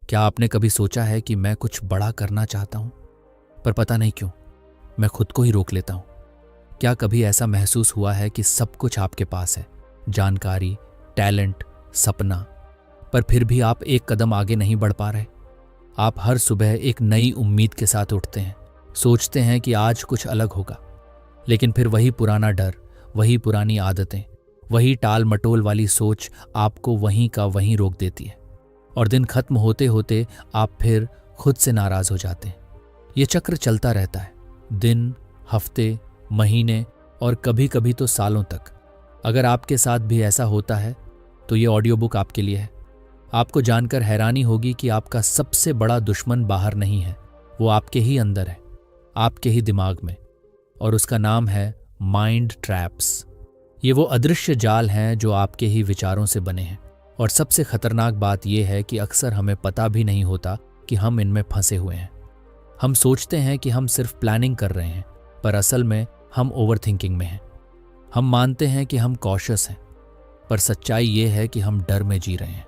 क्या आपने कभी सोचा है कि मैं कुछ बड़ा करना चाहता हूं, पर पता नहीं क्यों मैं खुद को ही रोक लेता हूं? क्या कभी ऐसा महसूस हुआ है कि सब कुछ आपके पास है, जानकारी, टैलेंट, सपना, पर फिर भी आप एक कदम आगे नहीं बढ़ पा रहे? आप हर सुबह एक नई उम्मीद के साथ उठते हैं, सोचते हैं कि आज कुछ अलग होगा, लेकिन फिर वही पुराना डर, वही पुरानी आदतें, वही टाल मटोल वाली सोच आपको वहीं का वहीं रोक देती है, और दिन खत्म होते होते आप फिर खुद से नाराज हो जाते हैं। ये चक्र चलता रहता है, दिन, हफ्ते, महीने और कभी कभी तो सालों तक। अगर आपके साथ भी ऐसा होता है तो ये ऑडियो बुक आपके लिए है। आपको जानकर हैरानी होगी कि आपका सबसे बड़ा दुश्मन बाहर नहीं है, वो आपके ही अंदर है, आपके ही दिमाग में, और उसका नाम है माइंड ट्रैप्स। ये वो अदृश्य जाल हैं जो आपके ही विचारों से बने हैं, और सबसे खतरनाक बात यह है कि अक्सर हमें पता भी नहीं होता कि हम इनमें फंसे हुए हैं। हम सोचते हैं कि हम सिर्फ प्लानिंग कर रहे हैं, पर असल में हम ओवरथिंकिंग में हैं। हम मानते हैं कि हम कॉशियस हैं, पर सच्चाई ये है कि हम डर में जी रहे हैं।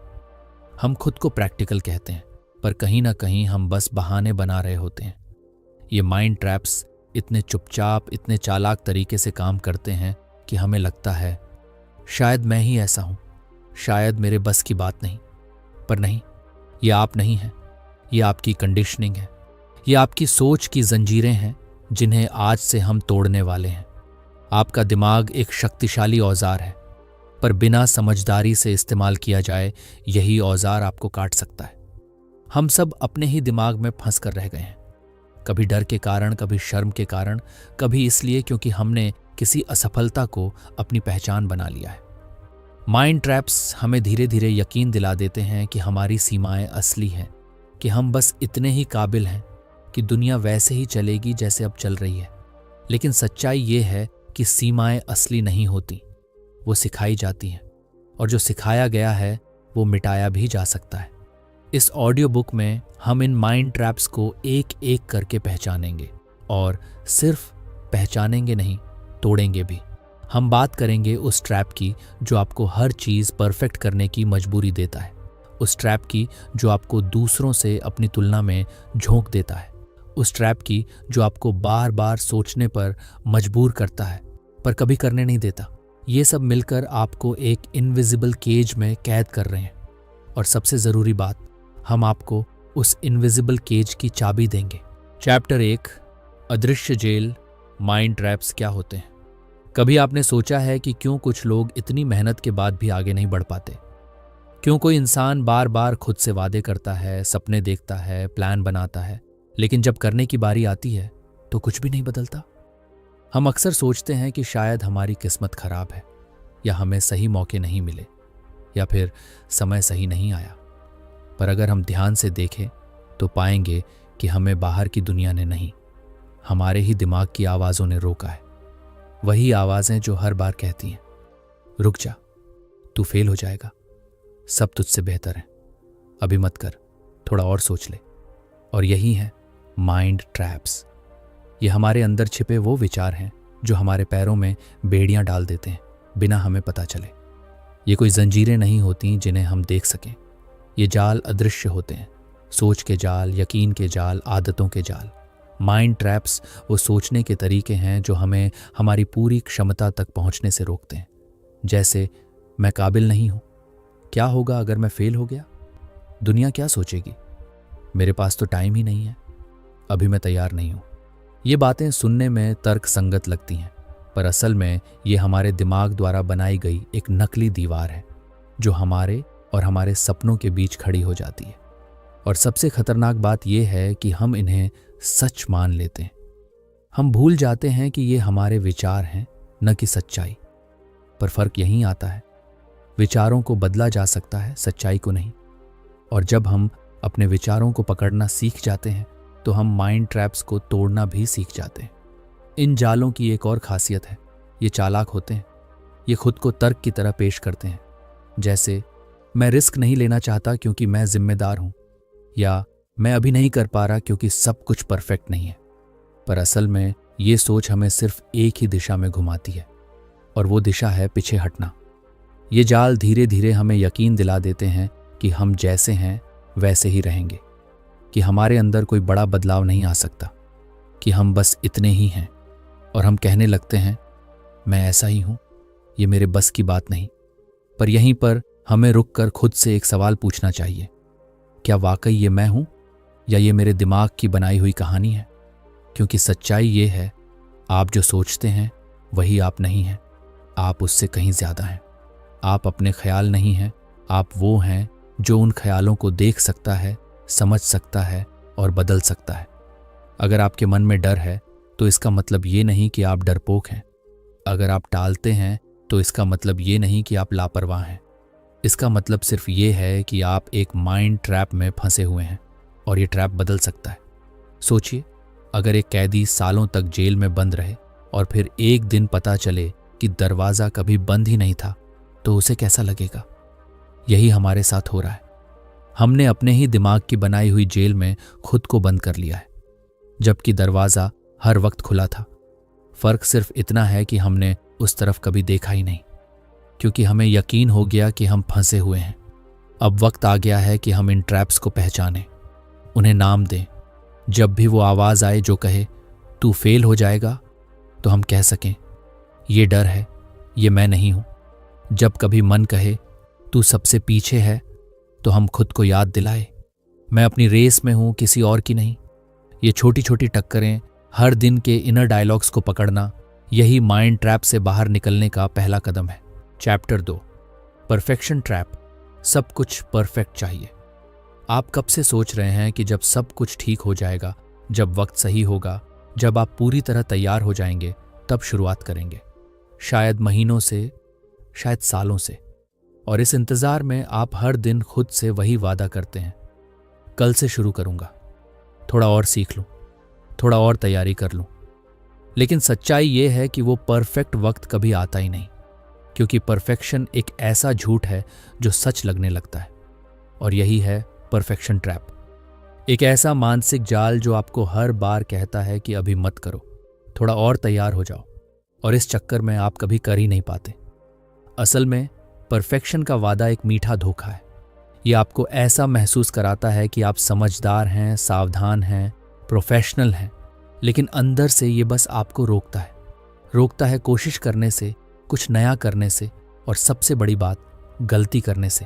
हम खुद को प्रैक्टिकल कहते हैं, पर कहीं ना कहीं हम बस बहाने बना रहे होते हैं। ये माइंड ट्रैप्स इतने चुपचाप, इतने चालाक तरीके से काम करते हैं कि हमें लगता है शायद मैं ही ऐसा हूं, शायद मेरे बस की बात नहीं। पर नहीं, ये आप नहीं हैं, ये आपकी कंडीशनिंग है, ये आपकी सोच की जंजीरें हैं जिन्हें आज से हम तोड़ने वाले हैं। आपका दिमाग एक शक्तिशाली औजार है, पर बिना समझदारी से इस्तेमाल किया जाए यही औजार आपको काट सकता है। हम सब अपने ही दिमाग में फंस कर रह गए हैं, कभी डर के कारण, कभी शर्म के कारण, कभी इसलिए क्योंकि हमने किसी असफलता को अपनी पहचान बना लिया है। माइंड ट्रैप्स हमें धीरे धीरे यकीन दिला देते हैं कि हमारी सीमाएं असली हैं, कि हम बस इतने ही काबिल हैं, कि दुनिया वैसे ही चलेगी जैसे अब चल रही है। लेकिन सच्चाई ये है कि सीमाएं असली नहीं होती, वो सिखाई जाती हैं, और जो सिखाया गया है वो मिटाया भी जा सकता है। इस ऑडियो बुक में हम इन माइंड ट्रैप्स को एक एक करके पहचानेंगे, और सिर्फ पहचानेंगे नहीं, तोड़ेंगे भी। हम बात करेंगे उस ट्रैप की जो आपको हर चीज़ परफेक्ट करने की मजबूरी देता है, उस ट्रैप की जो आपको दूसरों से अपनी तुलना में झोंक देता है, उस ट्रैप की जो आपको बार बार सोचने पर मजबूर करता है पर कभी करने नहीं देता। ये सब मिलकर आपको एक इनविजिबल केज में कैद कर रहे हैं, और सबसे ज़रूरी बात, हम आपको उस इनविजिबल केज की चाबी देंगे। चैप्टर 1, अदृश्य जेल, माइंड ट्रैप्स क्या होते हैं। कभी आपने सोचा है कि क्यों कुछ लोग इतनी मेहनत के बाद भी आगे नहीं बढ़ पाते? क्यों कोई इंसान बार बार खुद से वादे करता है, सपने देखता है, प्लान बनाता है, लेकिन जब करने की बारी आती है तो कुछ भी नहीं बदलता? हम अक्सर सोचते हैं कि शायद हमारी किस्मत खराब है, या हमें सही मौके नहीं मिले, या फिर समय सही नहीं आया। पर अगर हम ध्यान से देखें तो पाएंगे कि हमें बाहर की दुनिया ने नहीं, हमारे ही दिमाग की आवाज़ों ने रोका है। वही आवाज़ें जो हर बार कहती हैं, रुक जा, तू फेल हो जाएगा, सब तुझसे बेहतर है, अभी मत कर, थोड़ा और सोच ले। और यही है माइंड ट्रैप्स। ये हमारे अंदर छिपे वो विचार हैं जो हमारे पैरों में बेड़ियां डाल देते हैं बिना हमें पता चले। ये कोई जंजीरें नहीं होती जिन्हें हम देख सकें, ये जाल अदृश्य होते हैं, सोच के जाल, यकीन के जाल, आदतों के जाल। माइंड ट्रैप्स वो सोचने के तरीके हैं जो हमें हमारी पूरी क्षमता तक पहुंचने से रोकते हैं। जैसे, मैं काबिल नहीं हूं, क्या होगा अगर मैं फेल हो गया, दुनिया क्या सोचेगी, मेरे पास तो टाइम ही नहीं है, अभी मैं तैयार नहीं हूं। ये बातें सुनने में तर्क संगत लगती हैं, पर असल में ये हमारे दिमाग द्वारा बनाई गई एक नकली दीवार है जो हमारे और हमारे सपनों के बीच खड़ी हो जाती है। और सबसे खतरनाक बात यह है कि हम इन्हें सच मान लेते हैं। हम भूल जाते हैं कि ये हमारे विचार हैं, न कि सच्चाई। पर फर्क यहीं आता है, विचारों को बदला जा सकता है, सच्चाई को नहीं। और जब हम अपने विचारों को पकड़ना सीख जाते हैं तो हम माइंड ट्रैप्स को तोड़ना भी सीख जाते हैं। इन जालों की एक और खासियत है, ये चालाक होते हैं। ये खुद को तर्क की तरह पेश करते हैं, जैसे मैं रिस्क नहीं लेना चाहता क्योंकि मैं जिम्मेदार हूं, या मैं अभी नहीं कर पा रहा क्योंकि सब कुछ परफेक्ट नहीं है। पर असल में ये सोच हमें सिर्फ एक ही दिशा में घुमाती है, और वो दिशा है पीछे हटना। ये जाल धीरे धीरे हमें यकीन दिला देते हैं कि हम जैसे हैं वैसे ही रहेंगे, कि हमारे अंदर कोई बड़ा बदलाव नहीं आ सकता, कि हम बस इतने ही हैं। और हम कहने लगते हैं मैं ऐसा ही हूं, ये मेरे बस की बात नहीं। पर यहीं पर हमें रुककर खुद से एक सवाल पूछना चाहिए, क्या वाकई ये मैं हूं या ये मेरे दिमाग की बनाई हुई कहानी है? क्योंकि सच्चाई ये है, आप जो सोचते हैं वही आप नहीं हैं, आप उससे कहीं ज्यादा हैं। आप अपने ख्याल नहीं हैं, आप वो हैं जो उन ख्यालों को देख सकता है, समझ सकता है और बदल सकता है। अगर आपके मन में डर है तो इसका मतलब ये नहीं कि आप डरपोक हैं। अगर आप टालते हैं तो इसका मतलब ये नहीं कि आप लापरवाह हैं। इसका मतलब सिर्फ ये है कि आप एक माइंड ट्रैप में फंसे हुए हैं और ये ट्रैप बदल सकता है। सोचिए, अगर एक कैदी सालों तक जेल में बंद रहे और फिर एक दिन पता चले कि दरवाज़ा कभी बंद ही नहीं था, तो उसे कैसा लगेगा? यही हमारे साथ हो रहा है। हमने अपने ही दिमाग की बनाई हुई जेल में खुद को बंद कर लिया है, जबकि दरवाज़ा हर वक्त खुला था। फर्क सिर्फ इतना है कि हमने उस तरफ कभी देखा ही नहीं, क्योंकि हमें यकीन हो गया कि हम फंसे हुए हैं। अब वक्त आ गया है कि हम इन ट्रैप्स को पहचानें, उन्हें नाम दें। जब भी वो आवाज़ आए जो कहे तू फेल हो जाएगा, तो हम कह सकें ये डर है, ये मैं नहीं हूं। जब कभी मन कहे तू सबसे पीछे है, तो हम खुद को याद दिलाए मैं अपनी रेस में हूं, किसी और की नहीं। ये छोटी छोटी टक्करें, हर दिन के इनर डायलॉग्स को पकड़ना, यही माइंड ट्रैप से बाहर निकलने का पहला कदम है। Chapter 2, perfection trap. सब कुछ परफेक्ट चाहिए। आप कब से सोच रहे हैं कि जब सब कुछ ठीक हो जाएगा, जब वक्त सही होगा, जब आप पूरी तरह तैयार हो जाएंगे, तब शुरुआत करेंगे। शायद महीनों से, शायद सालों से। और इस इंतजार में आप हर दिन खुद से वही वादा करते हैं, कल से शुरू करूंगा, थोड़ा और सीख लूं, थोड़ा और तैयारी कर लूं। लेकिन सच्चाई ये है कि वो परफेक्ट वक्त कभी आता ही नहीं, क्योंकि परफेक्शन एक ऐसा झूठ है जो सच लगने लगता है। और यही है परफेक्शन ट्रैप, एक ऐसा मानसिक जाल जो आपको हर बार कहता है कि अभी मत करो, थोड़ा और तैयार हो जाओ। और इस चक्कर में आप कभी कर ही नहीं पाते। असल में परफेक्शन का वादा एक मीठा धोखा है। ये आपको ऐसा महसूस कराता है कि आप समझदार हैं, सावधान हैं, प्रोफेशनल हैं, लेकिन अंदर से ये बस आपको रोकता है कोशिश करने से, कुछ नया करने से, और सबसे बड़ी बात, गलती करने से।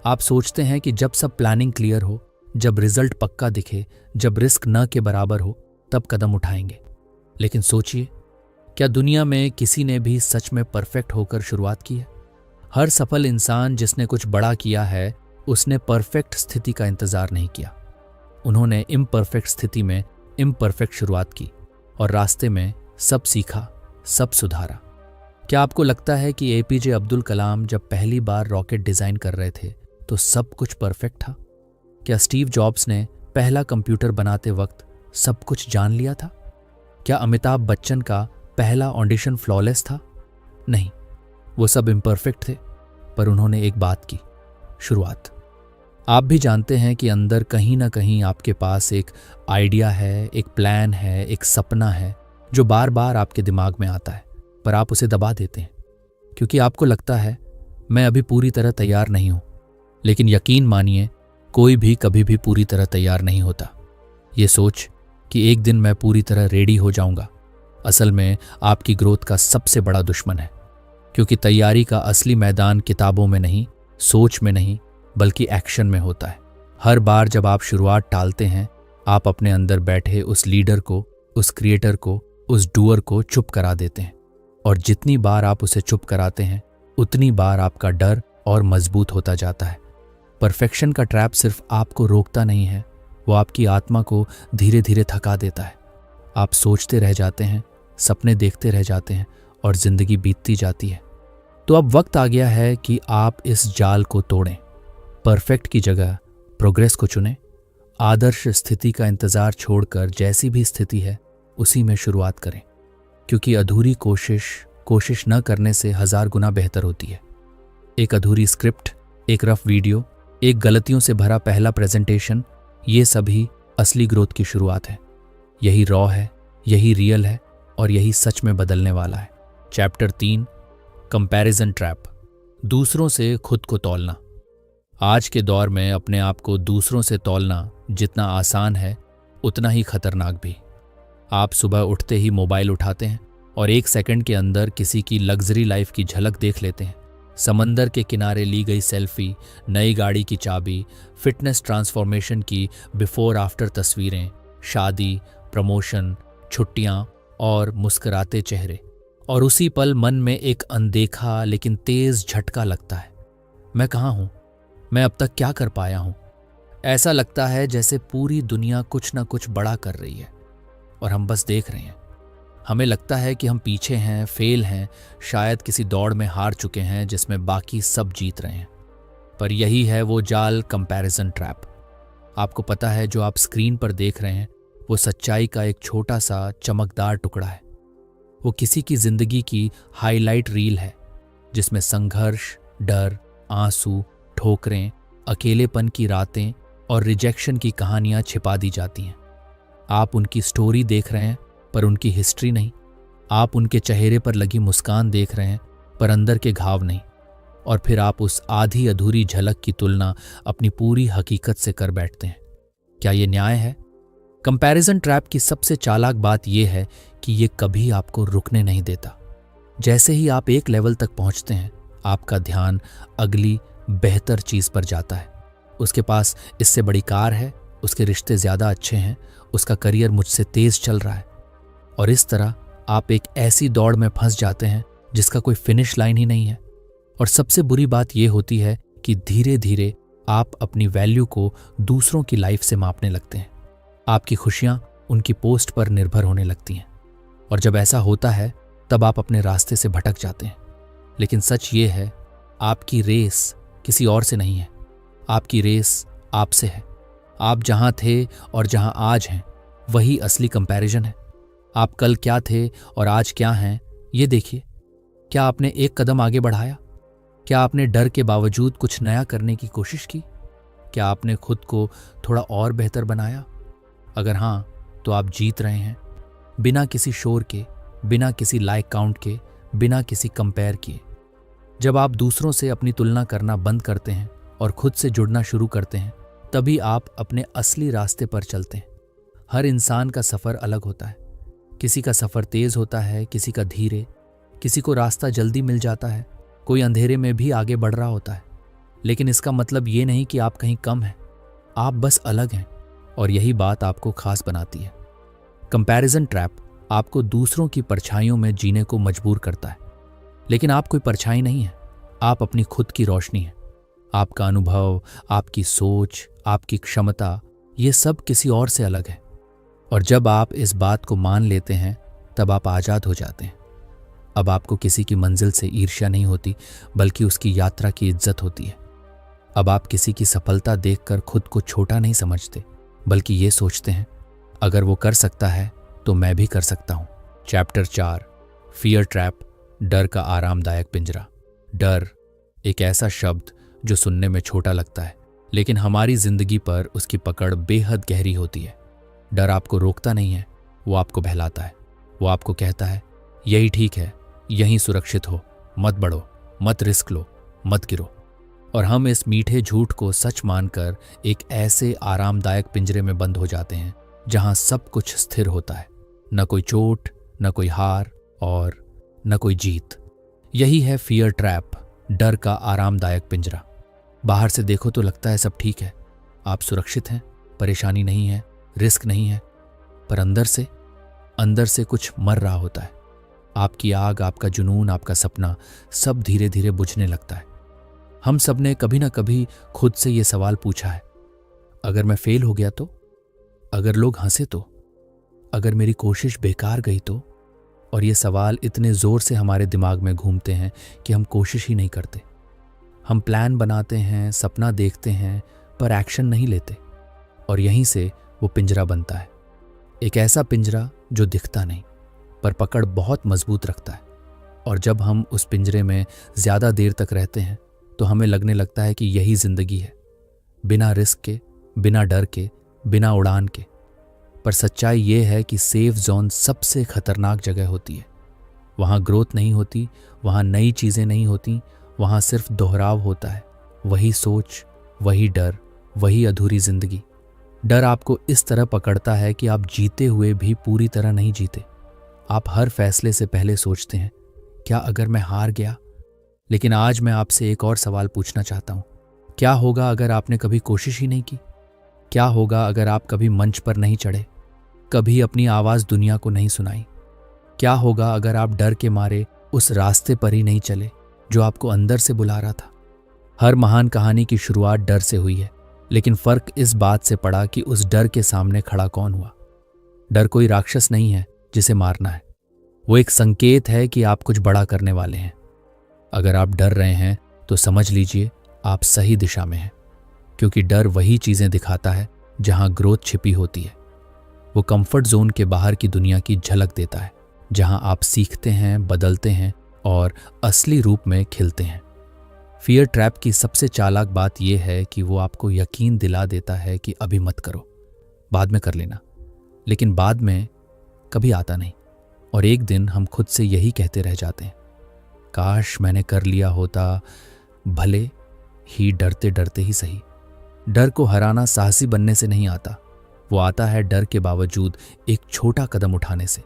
आप सोचते हैं कि जब सब प्लानिंग क्लियर हो, जब रिजल्ट पक्का दिखे, जब रिस्क न के बराबर हो, तब कदम उठाएंगे। लेकिन सोचिए, क्या दुनिया में किसी ने भी सच में परफेक्ट होकर शुरुआत की है? हर सफल इंसान जिसने कुछ बड़ा किया है, उसने परफेक्ट स्थिति का इंतजार नहीं किया। उन्होंने इम्परफेक्ट स्थिति में इम्परफेक्ट शुरुआत की और रास्ते में सब सीखा, सब सुधारा। क्या आपको लगता है कि एपीजे अब्दुल कलाम जब पहली बार रॉकेट डिजाइन कर रहे थे तो सब कुछ परफेक्ट था? क्या स्टीव जॉब्स ने पहला कंप्यूटर बनाते वक्त सब कुछ जान लिया था? क्या अमिताभ बच्चन का पहला ऑडिशन फ्लॉलेस था? नहीं, वो सब इम्परफेक्ट थे, पर उन्होंने एक बात की, शुरुआत। आप भी जानते हैं कि अंदर कहीं ना कहीं आपके पास एक आइडिया है, एक प्लान है, एक सपना है जो बार बार आपके दिमाग में आता है, पर आप उसे दबा देते हैं क्योंकि आपको लगता है मैं अभी पूरी तरह तैयार नहीं हूं। लेकिन यकीन मानिए, कोई भी कभी भी पूरी तरह तैयार नहीं होता। ये सोच कि एक दिन मैं पूरी तरह रेडी हो जाऊंगा, असल में आपकी ग्रोथ का सबसे बड़ा दुश्मन है। क्योंकि तैयारी का असली मैदान किताबों में नहीं, सोच में नहीं, बल्कि एक्शन में होता है। हर बार जब आप शुरुआत टालते हैं, आप अपने अंदर बैठे उस लीडर को, उस क्रिएटर को, उस डूअर को चुप करा देते हैं। और जितनी बार आप उसे चुप कराते हैं, उतनी बार आपका डर और मजबूत होता जाता है। परफेक्शन का ट्रैप सिर्फ आपको रोकता नहीं है, वो आपकी आत्मा को धीरे धीरे थका देता है। आप सोचते रह जाते हैं, सपने देखते रह जाते हैं और जिंदगी बीतती जाती है। तो अब वक्त आ गया है कि आप इस जाल को तोड़ें, परफेक्ट की जगह प्रोग्रेस को चुनें। आदर्श स्थिति का इंतजार छोड़कर जैसी भी स्थिति है उसी में शुरुआत करें, क्योंकि अधूरी कोशिश न करने से 1000 गुना बेहतर होती है। एक अधूरी स्क्रिप्ट, एक रफ वीडियो, एक गलतियों से भरा पहला प्रेजेंटेशन, ये सभी असली ग्रोथ की शुरुआत है। यही रॉ है, यही रियल है और यही सच में बदलने वाला है। Chapter 3, comparison trap. दूसरों से खुद को तौलना। आज के दौर में अपने आप को दूसरों से तौलना जितना आसान है उतना ही खतरनाक भी। आप सुबह उठते ही मोबाइल उठाते हैं और 1 सेकंड के अंदर किसी की लग्जरी लाइफ की झलक देख लेते हैं। समंदर के किनारे ली गई सेल्फी, नई गाड़ी की चाबी, फिटनेस ट्रांसफॉर्मेशन की बिफोर आफ्टर तस्वीरें, शादी, प्रमोशन, छुट्टियां और मुस्कुराते चेहरे। और उसी पल मन में एक अनदेखा लेकिन तेज झटका लगता है। मैं कहाँ हूं? मैं अब तक क्या कर पाया हूं? ऐसा लगता है जैसे पूरी दुनिया कुछ ना कुछ बड़ा कर रही है और हम बस देख रहे हैं। हमें लगता है कि हम पीछे हैं, फेल हैं, शायद किसी दौड़ में हार चुके हैं जिसमें बाकी सब जीत रहे हैं। पर यही है वो जाल, कंपैरिजन ट्रैप। आपको पता है जो आप स्क्रीन पर देख रहे हैं वो सच्चाई का एक छोटा सा चमकदार टुकड़ा है। वो किसी की जिंदगी की हाईलाइट रील है जिसमें संघर्ष, डर, आंसू, ठोकरें, अकेलेपन की रातें और रिजेक्शन की कहानियां छिपा दी जाती हैं। आप उनकी स्टोरी देख रहे हैं पर उनकी हिस्ट्री नहीं। आप उनके चेहरे पर लगी मुस्कान देख रहे हैं पर अंदर के घाव नहीं। और फिर आप उस आधी अधूरी झलक की तुलना अपनी पूरी हकीकत से कर बैठते हैं। क्या ये न्याय है? कंपैरिजन ट्रैप की सबसे चालाक बात यह है कि ये कभी आपको रुकने नहीं देता। जैसे ही आप एक लेवल तक पहुंचते हैं, आपका ध्यान अगली बेहतर चीज पर जाता है। उसके पास इससे बड़ी कार है, उसके रिश्ते ज्यादा अच्छे हैं, उसका करियर मुझसे तेज चल रहा है। और इस तरह आप एक ऐसी दौड़ में फंस जाते हैं जिसका कोई फिनिश लाइन ही नहीं है। और सबसे बुरी बात यह होती है कि धीरे धीरे आप अपनी वैल्यू को दूसरों की लाइफ से मापने लगते हैं। आपकी खुशियां उनकी पोस्ट पर निर्भर होने लगती हैं। और जब ऐसा होता है तब आप अपने रास्ते से भटक जाते हैं। लेकिन सच ये है, आपकी रेस किसी और से नहीं है। आपकी रेस आपसे है। आप जहां थे और जहां आज हैं वही असली कंपैरिजन है। आप कल क्या थे और आज क्या हैं ये देखिए। क्या आपने एक कदम आगे बढ़ाया? क्या आपने डर के बावजूद कुछ नया करने की कोशिश की? क्या आपने खुद को थोड़ा और बेहतर बनाया? अगर हां, तो आप जीत रहे हैं, बिना किसी शोर के, बिना किसी लाइक काउंट के, बिना किसी कंपेयर किए। जब आप दूसरों से अपनी तुलना करना बंद करते हैं और खुद से जुड़ना शुरू करते हैं, तभी आप अपने असली रास्ते पर चलते हैं। हर इंसान का सफर अलग होता है। किसी का सफर तेज होता है, किसी का धीरे, किसी को रास्ता जल्दी मिल जाता है, कोई अंधेरे में भी आगे बढ़ रहा होता है। लेकिन इसका मतलब ये नहीं कि आप कहीं कम हैं, आप बस अलग हैं। और यही बात आपको खास बनाती है। कंपैरिजन ट्रैप आपको दूसरों की परछाइयों में जीने को मजबूर करता है। लेकिन आप कोई परछाई नहीं है, आप अपनी खुद की रोशनी है। आपका अनुभव, आपकी सोच, आपकी क्षमता, ये सब किसी और से अलग है। और जब आप इस बात को मान लेते हैं तब आप आज़ाद हो जाते हैं। अब आपको किसी की मंजिल से ईर्ष्या नहीं होती, बल्कि उसकी यात्रा की इज्जत होती है। अब आप किसी की सफलता देखकर खुद को छोटा नहीं समझते, बल्कि ये सोचते हैं, अगर वो कर सकता है तो मैं भी कर सकता हूं। चैप्टर 4, फियर ट्रैप, डर का आरामदायक पिंजरा। डर एक ऐसा शब्द जो सुनने में छोटा लगता है, लेकिन हमारी जिंदगी पर उसकी पकड़ बेहद गहरी होती है। डर आपको रोकता नहीं है, वो आपको बहलाता है। वो आपको कहता है, यही ठीक है, यहीं सुरक्षित हो, मत बढ़ो, मत रिस्क लो, मत गिरो। और हम इस मीठे झूठ को सच मानकर एक ऐसे आरामदायक पिंजरे में बंद हो जाते हैं जहां सब कुछ स्थिर होता है, न कोई चोट, न कोई हार और न कोई जीत। यही है फियर ट्रैप, डर का आरामदायक पिंजरा। बाहर से देखो तो लगता है सब ठीक है, आप सुरक्षित हैं, परेशानी नहीं है, रिस्क नहीं है। पर अंदर से कुछ मर रहा होता है। आपकी आग, आपका जुनून, आपका सपना सब धीरे धीरे बुझने लगता है। हम सब ने कभी ना कभी खुद से ये सवाल पूछा है, अगर मैं फेल हो गया तो? अगर लोग हंसे तो? अगर मेरी कोशिश बेकार गई तो? और ये सवाल इतने जोर से हमारे दिमाग में घूमते हैं कि हम कोशिश ही नहीं करते। हम प्लान बनाते हैं, सपना देखते हैं, पर एक्शन नहीं लेते। और यहीं से वो पिंजरा बनता है, एक ऐसा पिंजरा जो दिखता नहीं पर पकड़ बहुत मजबूत रखता है। और जब हम उस पिंजरे में ज्यादा देर तक रहते हैं तो हमें लगने लगता है कि यही जिंदगी है, बिना रिस्क के, बिना डर के, बिना उड़ान के। पर सच्चाई ये है कि सेफ जोन सबसे खतरनाक जगह होती है। वहाँ ग्रोथ नहीं होती, वहाँ नई चीज़ें नहीं होती, वहाँ सिर्फ दोहराव होता है। वही सोच, वही डर, वही अधूरी जिंदगी। डर आपको इस तरह पकड़ता है कि आप जीते हुए भी पूरी तरह नहीं जीते। आप हर फैसले से पहले सोचते हैं, क्या अगर मैं हार गया? लेकिन आज मैं आपसे एक और सवाल पूछना चाहता हूं। क्या होगा अगर आपने कभी कोशिश ही नहीं की? क्या होगा अगर आप कभी मंच पर नहीं चढ़े, कभी अपनी आवाज दुनिया को नहीं सुनाई? क्या होगा अगर आप डर के मारे उस रास्ते पर ही नहीं चले जो आपको अंदर से बुला रहा था? हर महान कहानी की शुरुआत डर से हुई है, लेकिन फर्क इस बात से पड़ा कि उस डर के सामने खड़ा कौन हुआ। डर कोई राक्षस नहीं है जिसे मारना है, वो एक संकेत है कि आप कुछ बड़ा करने वाले हैं। अगर आप डर रहे हैं तो समझ लीजिए आप सही दिशा में हैं, क्योंकि डर वही चीजें दिखाता है जहां ग्रोथ छिपी होती है। वो कंफर्ट जोन के बाहर की दुनिया की झलक देता है, जहां आप सीखते हैं, बदलते हैं और असली रूप में खिलते हैं। फियर ट्रैप की सबसे चालाक बात यह है कि वो आपको यकीन दिला देता है कि अभी मत करो, बाद में कर लेना। लेकिन बाद में कभी आता नहीं, और एक दिन हम खुद से यही कहते रह जाते हैं, काश मैंने कर लिया होता, भले ही डरते डरते ही सही। डर को हराना साहसी बनने से नहीं आता, वो आता है डर के बावजूद एक छोटा कदम उठाने से।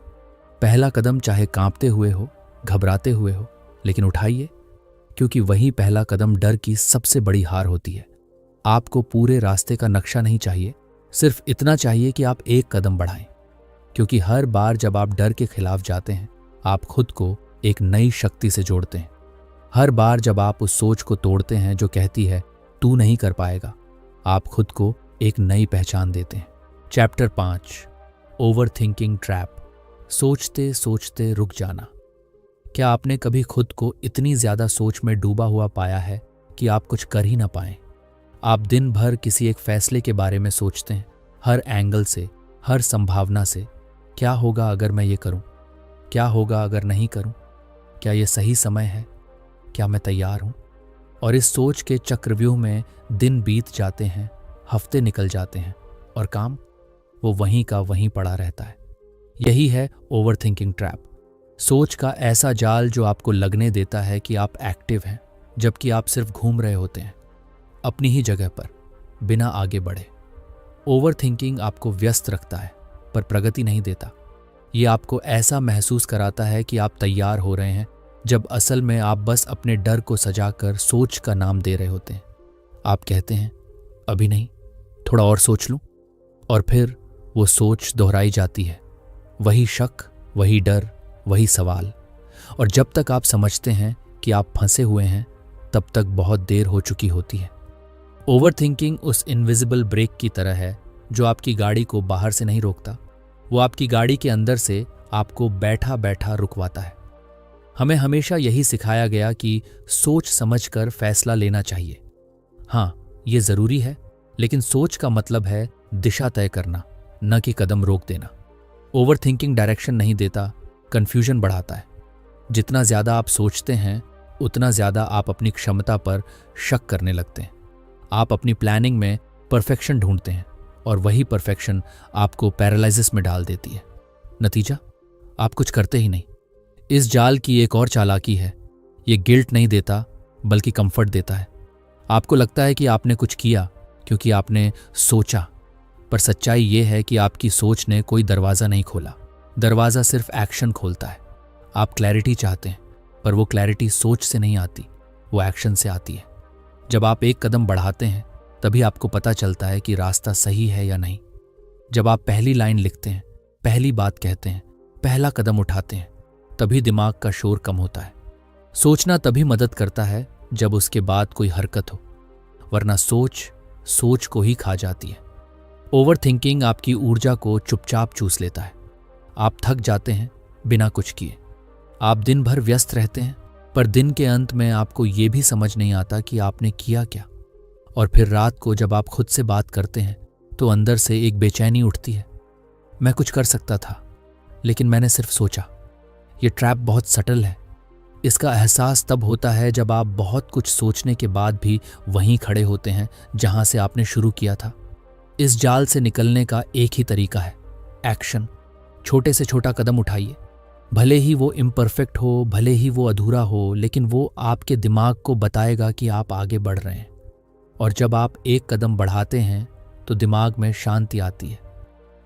पहला कदम चाहे कांपते हुए हो, घबराते हुए हो, लेकिन उठाइए, क्योंकि वही पहला कदम डर की सबसे बड़ी हार होती है। आपको पूरे रास्ते का नक्शा नहीं चाहिए, सिर्फ इतना चाहिए कि आप एक कदम बढ़ाएं, क्योंकि हर बार जब आप डर के खिलाफ जाते हैं, आप खुद को एक नई शक्ति से जोड़ते हैं। हर बार जब आप उस सोच को तोड़ते हैं जो कहती है तू नहीं कर पाएगा, आप खुद को एक नई पहचान देते हैं। Chapter 5, over thinking trap. सोचते सोचते रुक जाना। क्या आपने कभी खुद को इतनी ज्यादा सोच में डूबा हुआ पाया है कि आप कुछ कर ही ना पाएं? आप दिन भर किसी एक फैसले के बारे में सोचते हैं, हर एंगल से, हर संभावना से। क्या होगा अगर मैं ये करूं? क्या होगा अगर नहीं करूं? क्या ये सही समय है? क्या मैं तैयार हूं? और इस सोच के चक्रव्यूह में दिन बीत जाते हैं, हफ्ते निकल जाते हैं, और काम वो वहीं का वहीं पड़ा रहता है। यही है ओवर थिंकिंग ट्रैप। सोच का ऐसा जाल जो आपको लगने देता है कि आप एक्टिव हैं, जबकि आप सिर्फ घूम रहे होते हैं अपनी ही जगह पर, बिना आगे बढ़े। ओवर थिंकिंग आपको व्यस्त रखता है पर प्रगति नहीं देता। ये आपको ऐसा महसूस कराता है कि आप तैयार हो रहे हैं, जब असल में आप बस अपने डर को सजाकर सोच का नाम दे रहे होते हैं। आप कहते हैं अभी नहीं, थोड़ा और सोच लूं, और फिर वो सोच दोहराई जाती है। वही शक, वही डर, वही सवाल। और जब तक आप समझते हैं कि आप फंसे हुए हैं, तब तक बहुत देर हो चुकी होती है। ओवर थिंकिंग उस इनविजिबल ब्रेक की तरह है जो आपकी गाड़ी को बाहर से नहीं रोकता, वो आपकी गाड़ी के अंदर से आपको बैठा बैठा रुकवाता है। हमें हमेशा यही सिखाया गया कि सोच समझकर फैसला लेना चाहिए। हाँ, ये जरूरी है, लेकिन सोच का मतलब है दिशा तय करना, न कि कदम रोक देना। ओवर थिंकिंग डायरेक्शन नहीं देता, कंफ्यूजन बढ़ाता है। जितना ज्यादा आप सोचते हैं, उतना ज्यादा आप अपनी क्षमता पर शक करने लगते हैं। आप अपनी प्लानिंग में परफेक्शन ढूंढते हैं, और वही परफेक्शन आपको पैरालिसिस में डाल देती है। नतीजा, आप कुछ करते ही नहीं। इस जाल की एक और चालाकी है, ये गिल्ट नहीं देता बल्कि कंफर्ट देता है। आपको लगता है कि आपने कुछ किया क्योंकि आपने सोचा, पर सच्चाई ये है कि आपकी सोच ने कोई दरवाज़ा नहीं खोला। दरवाज़ा सिर्फ एक्शन खोलता है। आप क्लैरिटी चाहते हैं, पर वो क्लैरिटी सोच से नहीं आती, वो एक्शन से आती है। जब आप एक कदम बढ़ाते हैं, तभी आपको पता चलता है कि रास्ता सही है या नहीं। जब आप पहली लाइन लिखते हैं, पहली बात कहते हैं, पहला कदम उठाते हैं, तभी दिमाग का शोर कम होता है। सोचना तभी मदद करता है जब उसके बाद कोई हरकत हो, वरना सोच को ही खा जाती है। ओवर थिंकिंग आपकी ऊर्जा को चुपचाप चूस लेता है। आप थक जाते हैं बिना कुछ किए। आप दिन भर व्यस्त रहते हैं, पर दिन के अंत में आपको ये भी समझ नहीं आता कि आपने किया क्या। और फिर रात को जब आप खुद से बात करते हैं, तो अंदर से एक बेचैनी उठती है। मैं कुछ कर सकता था, लेकिन मैंने सिर्फ सोचा। ये ट्रैप बहुत सटल है। इसका एहसास तब होता है जब आप बहुत कुछ सोचने के बाद भी वहीं खड़े होते हैं जहां से आपने शुरू किया था। इस जाल से निकलने का एक ही तरीका है, एक्शन। छोटे से छोटा कदम उठाइए, भले ही वो इम्परफेक्ट हो, भले ही वो अधूरा हो, लेकिन वो आपके दिमाग को बताएगा कि आप आगे बढ़ रहे हैं। और जब आप एक कदम बढ़ाते हैं तो दिमाग में शांति आती है।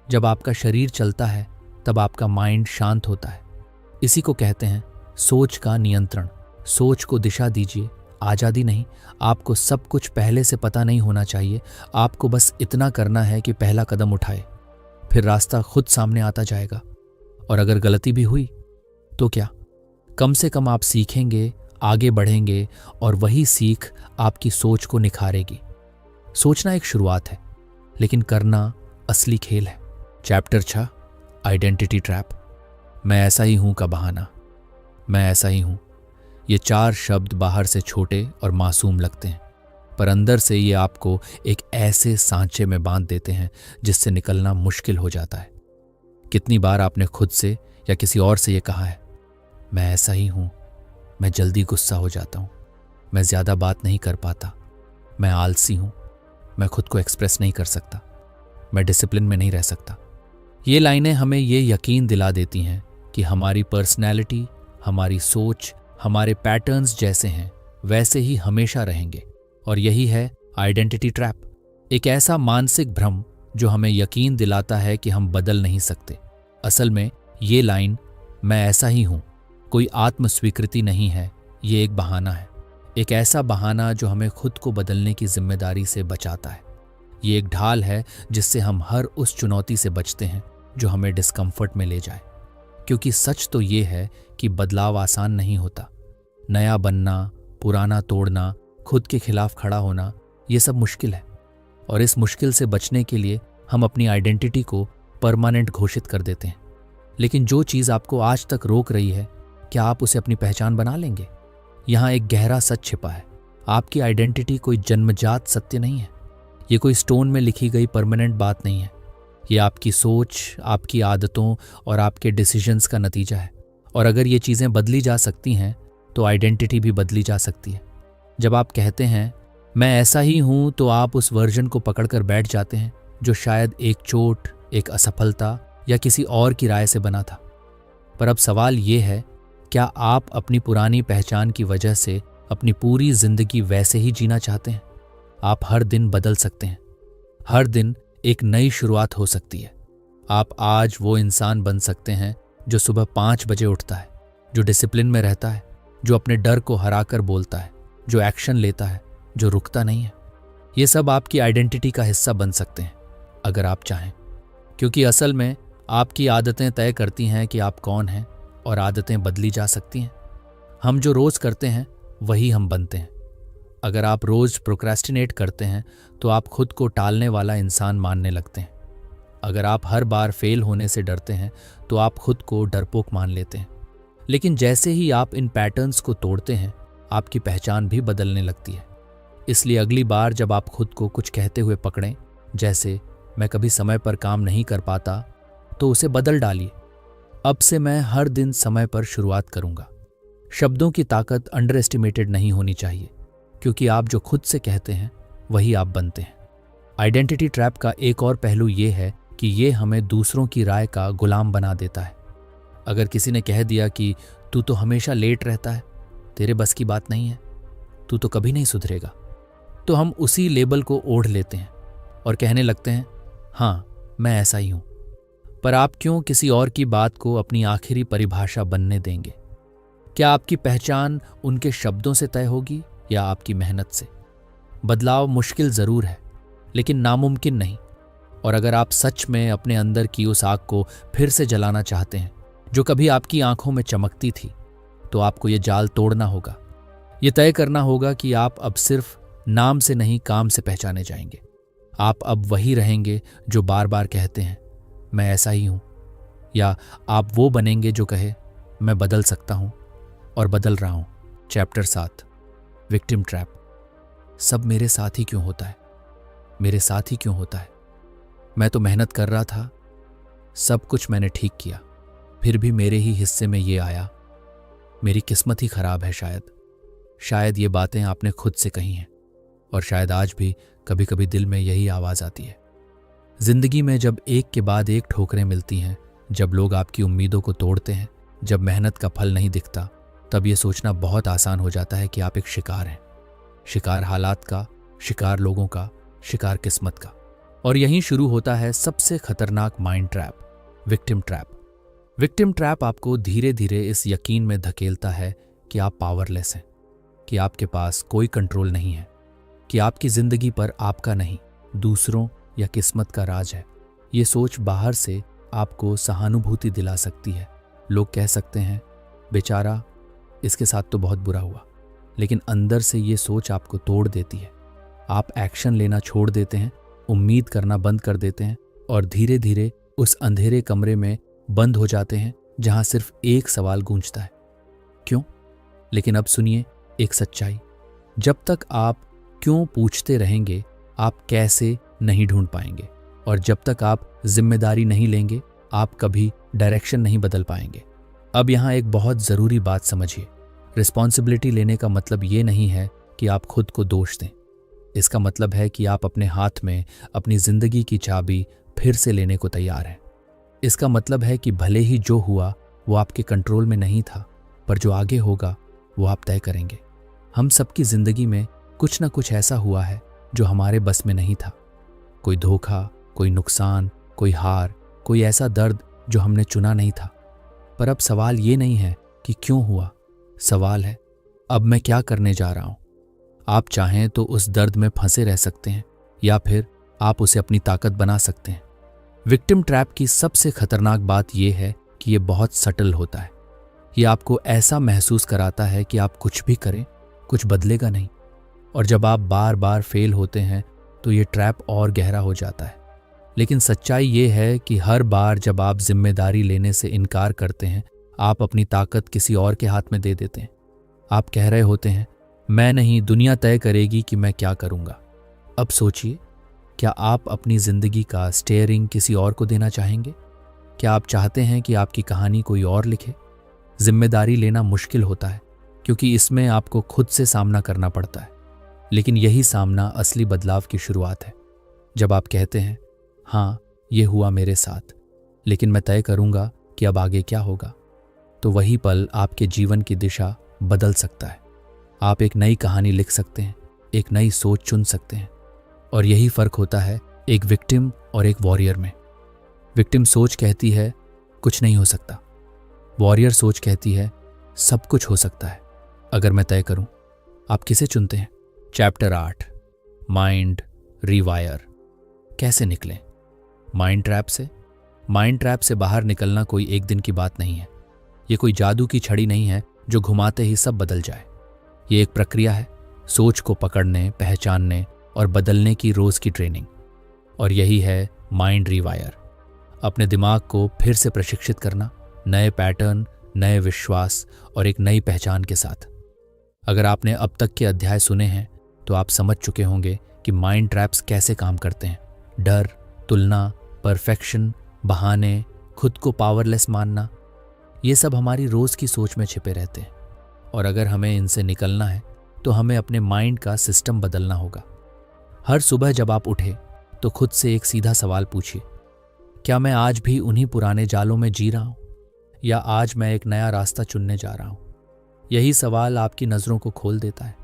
जब आपका शरीर चलता है तब आपका माइंड शांत होता है। इसी को कहते हैं सोच का नियंत्रण। सोच को दिशा दीजिए, आज़ादी नहीं। आपको सब कुछ पहले से पता नहीं होना चाहिए। आपको बस इतना करना है कि पहला कदम उठाए, फिर रास्ता खुद सामने आता जाएगा। और अगर गलती भी हुई तो क्या, कम से कम आप सीखेंगे, आगे बढ़ेंगे और वही सीख आपकी सोच को निखारेगी। सोचना एक शुरुआत है, लेकिन करना असली खेल है। Chapter 6, identity trap. मैं ऐसा ही हूं का बहाना। मैं ऐसा ही हूं, ये 4 शब्द बाहर से छोटे और मासूम लगते हैं, पर अंदर से ये आपको एक ऐसे सांचे में बांध देते हैं जिससे निकलना मुश्किल हो जाता है। कितनी बार आपने खुद से या किसी और से ये कहा है, मैं ऐसा ही हूं, मैं जल्दी गुस्सा हो जाता हूं, मैं ज्यादा बात नहीं कर पाता, मैं आलसी हूं, मैं खुद को एक्सप्रेस नहीं कर सकता, मैं डिसिप्लिन में नहीं रह सकता। ये लाइनें हमें ये यकीन दिला देती हैं कि हमारी पर्सनैलिटी, हमारी सोच, हमारे पैटर्न्स जैसे हैं वैसे ही हमेशा रहेंगे। और यही है आइडेंटिटी ट्रैप, एक ऐसा मानसिक भ्रम जो हमें यकीन दिलाता है कि हम बदल नहीं सकते। असल में ये लाइन, मैं ऐसा ही हूं, कोई आत्म स्वीकृति नहीं है, ये एक बहाना है। एक ऐसा बहाना जो हमें खुद को बदलने की जिम्मेदारी से बचाता है। ये एक ढाल है जिससे हम हर उस चुनौती से बचते हैं जो हमें डिस्कम्फर्ट में ले जाए। क्योंकि सच तो ये है कि बदलाव आसान नहीं होता। नया बनना, पुराना तोड़ना, खुद के खिलाफ खड़ा होना, ये सब मुश्किल है। और इस मुश्किल से बचने के लिए हम अपनी आइडेंटिटी को परमानेंट घोषित कर देते हैं। लेकिन जो चीज़ आपको आज तक रोक रही है, क्या आप उसे अपनी पहचान बना लेंगे? यहाँ एक गहरा सच छिपा है। आपकी आइडेंटिटी कोई जन्मजात सत्य नहीं है। ये कोई स्टोन में लिखी गई परमानेंट बात नहीं है। ये आपकी सोच, आपकी आदतों और आपके डिसीजंस का नतीजा है। और अगर ये चीज़ें बदली जा सकती हैं तो आइडेंटिटी भी बदली जा सकती है। जब आप कहते हैं मैं ऐसा ही हूं, तो आप उस वर्जन को पकड़कर बैठ जाते हैं जो शायद एक चोट, एक असफलता या किसी और की राय से बना था। पर अब सवाल ये है, क्या आप अपनी पुरानी पहचान की वजह से अपनी पूरी जिंदगी वैसे ही जीना चाहते हैं? आप हर दिन बदल सकते हैं। हर दिन एक नई शुरुआत हो सकती है। आप आज वो इंसान बन सकते हैं जो सुबह 5 बजे उठता है, जो डिसिप्लिन में रहता है, जो अपने डर को हराकर बोलता है, जो एक्शन लेता है, जो रुकता नहीं है। ये सब आपकी आइडेंटिटी का हिस्सा बन सकते हैं अगर आप चाहें। क्योंकि असल में आपकी आदतें तय करती हैं कि आप कौन हैं, और आदतें बदली जा सकती हैं। हम जो रोज करते हैं वही हम बनते हैं। अगर आप रोज प्रोक्रेस्टिनेट करते हैं तो आप खुद को टालने वाला इंसान मानने लगते हैं। अगर आप हर बार फेल होने से डरते हैं तो आप खुद को डरपोक मान लेते हैं। लेकिन जैसे ही आप इन पैटर्न्स को तोड़ते हैं, आपकी पहचान भी बदलने लगती है। इसलिए अगली बार जब आप खुद को कुछ कहते हुए पकड़ें, जैसे मैं कभी समय पर काम नहीं कर पाता, तो उसे बदल डालिए, अब से मैं हर दिन समय पर शुरुआत करूंगा। शब्दों की ताकत अंडर एस्टिमेटेड नहीं होनी चाहिए, क्योंकि आप जो खुद से कहते हैं वही आप बनते हैं। आइडेंटिटी ट्रैप का एक और पहलू ये है कि ये हमें दूसरों की राय का गुलाम बना देता है। अगर किसी ने कह दिया कि तू तो हमेशा लेट रहता है, तेरे बस की बात नहीं है, तू तो कभी नहीं सुधरेगा, तो हम उसी लेबल को ओढ़ लेते हैं और कहने लगते हैं, हाँ मैं ऐसा ही हूं। पर आप क्यों किसी और की बात को अपनी आखिरी परिभाषा बनने देंगे? क्या आपकी पहचान उनके शब्दों से तय होगी या आपकी मेहनत से? बदलाव मुश्किल जरूर है, लेकिन नामुमकिन नहीं। और अगर आप सच में अपने अंदर की उस आग को फिर से जलाना चाहते हैं जो कभी आपकी आंखों में चमकती थी, तो आपको ये जाल तोड़ना होगा। ये तय करना होगा कि आप अब सिर्फ नाम से नहीं, काम से पहचाने जाएंगे। आप अब वही रहेंगे जो बार बार कहते हैं मैं ऐसा ही हूं, या आप वो बनेंगे जो कहे मैं बदल सकता हूं और बदल रहा हूं। Chapter 7, victim trap. सब मेरे साथ ही क्यों होता है? मेरे साथ ही क्यों होता है? मैं तो मेहनत कर रहा था, सब कुछ मैंने ठीक किया, फिर भी मेरे ही हिस्से में ये आया। मेरी किस्मत ही खराब है। शायद ये बातें आपने खुद से कही हैं, और शायद आज भी कभी कभी दिल में यही आवाज आती है। जिंदगी में जब एक के बाद एक ठोकरें मिलती हैं, जब लोग आपकी उम्मीदों को तोड़ते हैं, जब मेहनत का फल नहीं दिखता, तब ये सोचना बहुत आसान हो जाता है कि आप एक शिकार हैं। शिकार हालात का, शिकार लोगों का, शिकार किस्मत का। और यहीं शुरू होता है सबसे खतरनाक mind trap, victim trap. Victim trap आपको धीरे धीरे इस यकीन में धकेलता है कि आप पावरलेस हैं, कि आपके पास कोई कंट्रोल नहीं है, कि आपकी जिंदगी पर आपका नहीं, दूसरों या किस्मत का राज है। ये सोच बाहर से आपको सहानुभूति दिला सकती है। लोग कह सकते हैं, बेचारा, इसके साथ तो बहुत बुरा हुआ। लेकिन अंदर से ये सोच आपको तोड़ देती है। आप एक्शन लेना छोड़ देते हैं, उम्मीद करना बंद कर देते हैं और धीरे धीरे उस अंधेरे कमरे में बंद हो जाते हैं जहां सिर्फ एक सवाल गूंजता है, क्यों? लेकिन अब सुनिए एक सच्चाई, जब तक आप क्यों पूछते रहेंगे, आप कैसे नहीं ढूंढ पाएंगे। और जब तक आप जिम्मेदारी नहीं लेंगे, आप कभी डायरेक्शन नहीं बदल पाएंगे। अब यहाँ एक बहुत ज़रूरी बात समझिए, रिस्पॉन्सिबिलिटी लेने का मतलब ये नहीं है कि आप खुद को दोष दें। इसका मतलब है कि आप अपने हाथ में अपनी जिंदगी की चाबी फिर से लेने को तैयार हैं। इसका मतलब है कि भले ही जो हुआ वो आपके कंट्रोल में नहीं था, पर जो आगे होगा वो आप तय करेंगे। हम सबकी जिंदगी में कुछ ना कुछ ऐसा हुआ है जो हमारे बस में नहीं था। कोई धोखा, कोई नुकसान, कोई हार, कोई ऐसा दर्द जो हमने चुना नहीं था। पर अब सवाल ये नहीं है कि क्यों हुआ, सवाल है अब मैं क्या करने जा रहा हूं। आप चाहें तो उस दर्द में फंसे रह सकते हैं या फिर आप उसे अपनी ताकत बना सकते हैं। विक्टिम ट्रैप की सबसे खतरनाक बात यह है कि यह बहुत सटल होता है। ये आपको ऐसा महसूस कराता है कि आप कुछ भी करें, कुछ बदलेगा नहीं। और जब आप बार बार फेल होते हैं तो ये ट्रैप और गहरा हो जाता है। लेकिन सच्चाई ये है कि हर बार जब आप जिम्मेदारी लेने से इनकार करते हैं, आप अपनी ताकत किसी और के हाथ में दे देते हैं। आप कह रहे होते हैं, मैं नहीं, दुनिया तय करेगी कि मैं क्या करूंगा। अब सोचिए, क्या आप अपनी जिंदगी का स्टीयरिंग किसी और को देना चाहेंगे? क्या आप चाहते हैं कि आपकी कहानी कोई और लिखे? जिम्मेदारी लेना मुश्किल होता है क्योंकि इसमें आपको खुद से सामना करना पड़ता है। लेकिन यही सामना असली बदलाव की शुरुआत है। जब आप कहते हैं, हाँ ये हुआ मेरे साथ, लेकिन मैं तय करूंगा कि अब आगे क्या होगा, तो वही पल आपके जीवन की दिशा बदल सकता है। आप एक नई कहानी लिख सकते हैं, एक नई सोच चुन सकते हैं। और यही फर्क होता है एक विक्टिम और एक वॉरियर में। विक्टिम सोच कहती है कुछ नहीं हो सकता, वॉरियर सोच कहती है सब कुछ हो सकता है अगर मैं तय करूं। आप किसे चुनते हैं? Chapter 8, mind रीवायर। कैसे निकलें माइंड ट्रैप से? माइंड ट्रैप से बाहर निकलना कोई एक दिन की बात नहीं है। ये कोई जादू की छड़ी नहीं है जो घुमाते ही सब बदल जाए। ये एक प्रक्रिया है, सोच को पकड़ने, पहचानने और बदलने की रोज की ट्रेनिंग। और यही है माइंड रीवायर। अपने दिमाग को फिर से प्रशिक्षित करना, नए पैटर्न, नए विश्वास और एक नई पहचान के साथ। अगर आपने अब तक के अध्याय सुने हैं तो आप समझ चुके होंगे कि माइंड ट्रैप्स कैसे काम करते हैं। डर, तुलना, परफेक्शन, बहाने, खुद को पावरलेस मानना, ये सब हमारी रोज की सोच में छिपे रहते हैं। और अगर हमें इनसे निकलना है तो हमें अपने माइंड का सिस्टम बदलना होगा। हर सुबह जब आप उठे तो खुद से एक सीधा सवाल पूछिए, क्या मैं आज भी उन्हीं पुराने जालों में जी रहा हूं या आज मैं एक नया रास्ता चुनने जा रहा हूं? यही सवाल आपकी नज़रों को खोल देता है।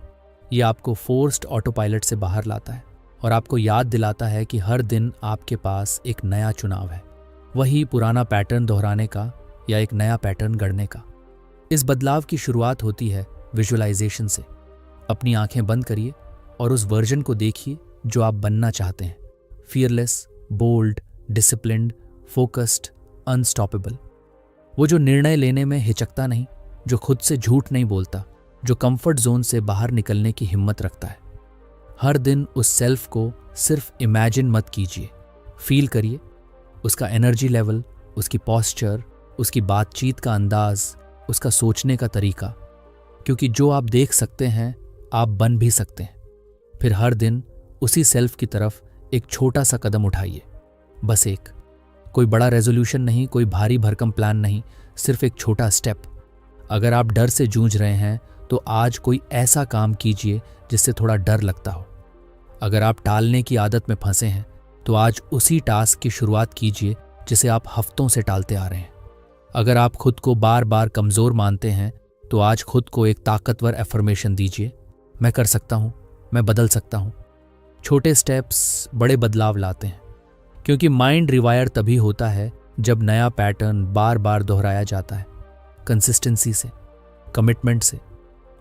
ये आपको फोर्स्ड ऑटो पायलट से बाहर लाता है और आपको याद दिलाता है कि हर दिन आपके पास एक नया चुनाव है, वही पुराना पैटर्न दोहराने का या एक नया पैटर्न गढ़ने का। इस बदलाव की शुरुआत होती है विजुअलाइजेशन से। अपनी आंखें बंद करिए और उस वर्जन को देखिए जो आप बनना चाहते हैं। Fearless, bold, disciplined, focused, unstoppable. वो जो निर्णय लेने में हिचकता नहीं, जो खुद से झूठ नहीं बोलता, जो कंफर्ट जोन से बाहर निकलने की हिम्मत रखता है। हर दिन उस सेल्फ को सिर्फ इमेजिन मत कीजिए, फील करिए। उसका एनर्जी लेवल, उसकी पॉस्चर, उसकी बातचीत का अंदाज, उसका सोचने का तरीका। क्योंकि जो आप देख सकते हैं आप बन भी सकते हैं। फिर हर दिन उसी सेल्फ की तरफ एक छोटा सा कदम उठाइए, बस एक। कोई बड़ा रेजोल्यूशन नहीं, कोई भारी भरकम प्लान नहीं, सिर्फ एक छोटा स्टेप। अगर आप डर से जूझ रहे हैं तो आज कोई ऐसा काम कीजिए जिससे थोड़ा डर लगता हो। अगर आप टालने की आदत में फंसे हैं तो आज उसी टास्क की शुरुआत कीजिए जिसे आप हफ्तों से टालते आ रहे हैं। अगर आप खुद को बार बार कमज़ोर मानते हैं तो आज खुद को एक ताकतवर एफर्मेशन दीजिए, मैं कर सकता हूँ, मैं बदल सकता हूँ। छोटे स्टेप्स बड़े बदलाव लाते हैं, क्योंकि माइंड रिवायर तभी होता है जब नया पैटर्न बार बार दोहराया जाता है, कंसिस्टेंसी से, कमिटमेंट से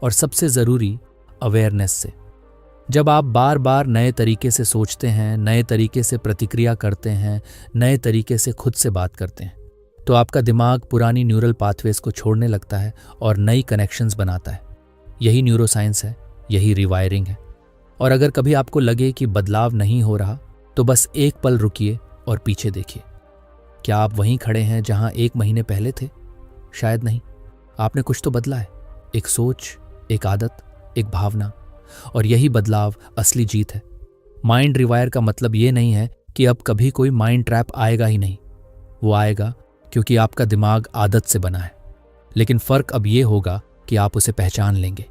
और सबसे ज़रूरी अवेयरनेस से। जब आप बार बार नए तरीके से सोचते हैं, नए तरीके से प्रतिक्रिया करते हैं, नए तरीके से खुद से बात करते हैं, तो आपका दिमाग पुरानी न्यूरल पाथवेज को छोड़ने लगता है और नई कनेक्शंस बनाता है। यही न्यूरोसाइंस है, यही रिवायरिंग है। और अगर कभी आपको लगे कि बदलाव नहीं हो रहा, तो बस एक पल रुकिए और पीछे देखिए। क्या आप वहीं खड़े हैं जहां 1 महीने पहले थे? शायद नहीं। आपने कुछ तो बदला है, एक सोच, एक आदत, एक भावना, और यही बदलाव असली जीत है। माइंड रिवायर का मतलब ये नहीं है कि अब कभी कोई माइंड ट्रैप आएगा ही नहीं। वो आएगा क्योंकि आपका दिमाग आदत से बना है, लेकिन फर्क अब ये होगा कि आप उसे पहचान लेंगे।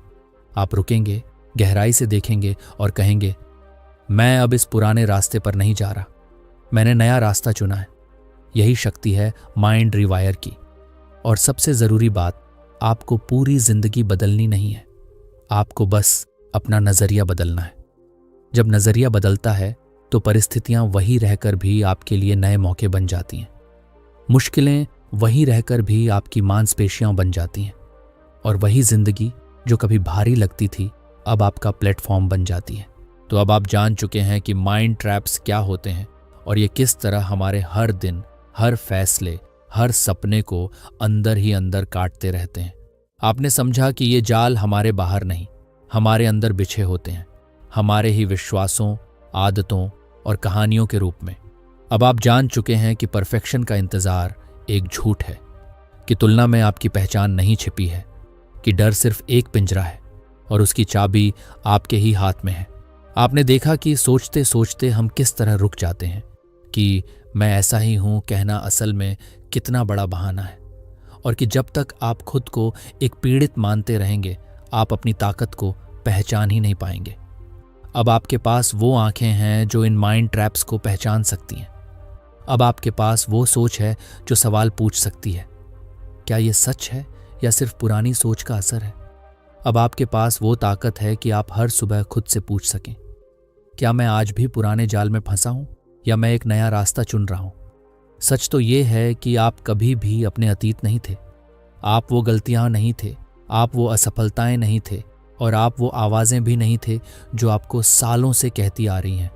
आप रुकेंगे, गहराई से देखेंगे और कहेंगे, मैं अब इस पुराने रास्ते पर नहीं जा रहा, मैंने नया रास्ता चुना है। यही शक्ति है माइंड रिवायर की। और सबसे ज़रूरी बात, आपको पूरी जिंदगी बदलनी नहीं है, आपको बस अपना नज़रिया बदलना है। जब नज़रिया बदलता है तो परिस्थितियां वही रहकर भी आपके लिए नए मौके बन जाती हैं, मुश्किलें वही रहकर भी आपकी मांसपेशियां बन जाती हैं, और वही जिंदगी जो कभी भारी लगती थी अब आपका प्लेटफॉर्म बन जाती है। तो अब आप जान चुके हैं कि माइंड ट्रैप्स क्या होते हैं और ये किस तरह हमारे हर दिन, हर फैसले, हर सपने को अंदर ही अंदर काटते रहते हैं। आपने समझा कि ये जाल हमारे बाहर नहीं, हमारे अंदर बिछे होते हैं, हमारे ही विश्वासों, आदतों और कहानियों के रूप में। अब आप जान चुके हैं कि परफेक्शन का इंतज़ार एक झूठ है, कि तुलना में आपकी पहचान नहीं छिपी है, कि डर सिर्फ एक पिंजरा है और उसकी चाबी आपके ही हाथ में है। आपने देखा कि सोचते सोचते हम किस तरह रुक जाते हैं कि मैं ऐसा ही हूं कहना असल में कितना बड़ा बहाना है, और कि जब तक आप खुद को एक पीड़ित मानते रहेंगे, आप अपनी ताकत को पहचान ही नहीं पाएंगे। अब आपके पास वो आंखें हैं जो इन माइंड ट्रैप्स को पहचान सकती हैं। अब आपके पास वो सोच है जो सवाल पूछ सकती है, क्या ये सच है या सिर्फ पुरानी सोच का असर है? अब आपके पास वो ताकत है कि आप हर सुबह खुद से पूछ सकें, क्या मैं आज भी पुराने जाल में फंसा हूं या मैं एक नया रास्ता चुन रहा हूं? सच तो ये है कि आप कभी भी अपने अतीत नहीं थे, आप वो गलतियां नहीं थे, आप वो असफलताएं नहीं थे, और आप वो आवाजें भी नहीं थे जो आपको सालों से कहती आ रही हैं,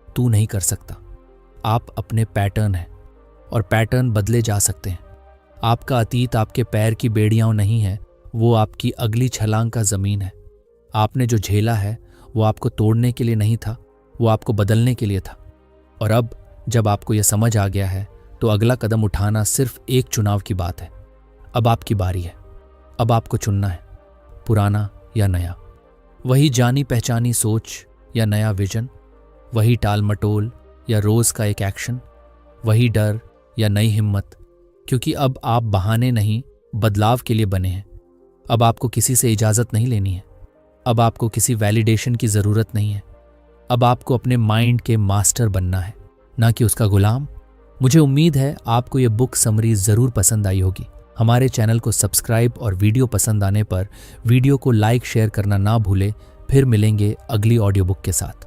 तू नहीं कर सकता। आप अपने पैटर्न हैं और पैटर्न बदले जा सकते हैं। आपका अतीत आपके पैर की बेड़ियां नहीं है, वो आपकी अगली छलांग का जमीन है। आपने जो झेला है वो आपको तोड़ने के लिए नहीं था, वो आपको बदलने के लिए था। और अब जब आपको यह समझ आ गया है तो अगला कदम उठाना सिर्फ एक चुनाव की बात है। अब आपकी बारी है। अब आपको चुनना है, पुराना या नया, वही जानी पहचानी सोच या नया विजन, वही टाल मटोल या रोज का एक एक्शन, वही डर या नई हिम्मत। क्योंकि अब आप बहाने नहीं, बदलाव के लिए बने हैं। अब आपको किसी से इजाजत नहीं लेनी है, अब आपको किसी वैलिडेशन की जरूरत नहीं है। अब आपको अपने माइंड के मास्टर बनना है, ना कि उसका गुलाम। मुझे उम्मीद है आपको यह बुक समरी जरूर पसंद आई होगी। हमारे चैनल को सब्सक्राइब और वीडियो पसंद आने पर वीडियो को लाइक शेयर करना ना भूलें। फिर मिलेंगे अगली ऑडियो बुक के साथ।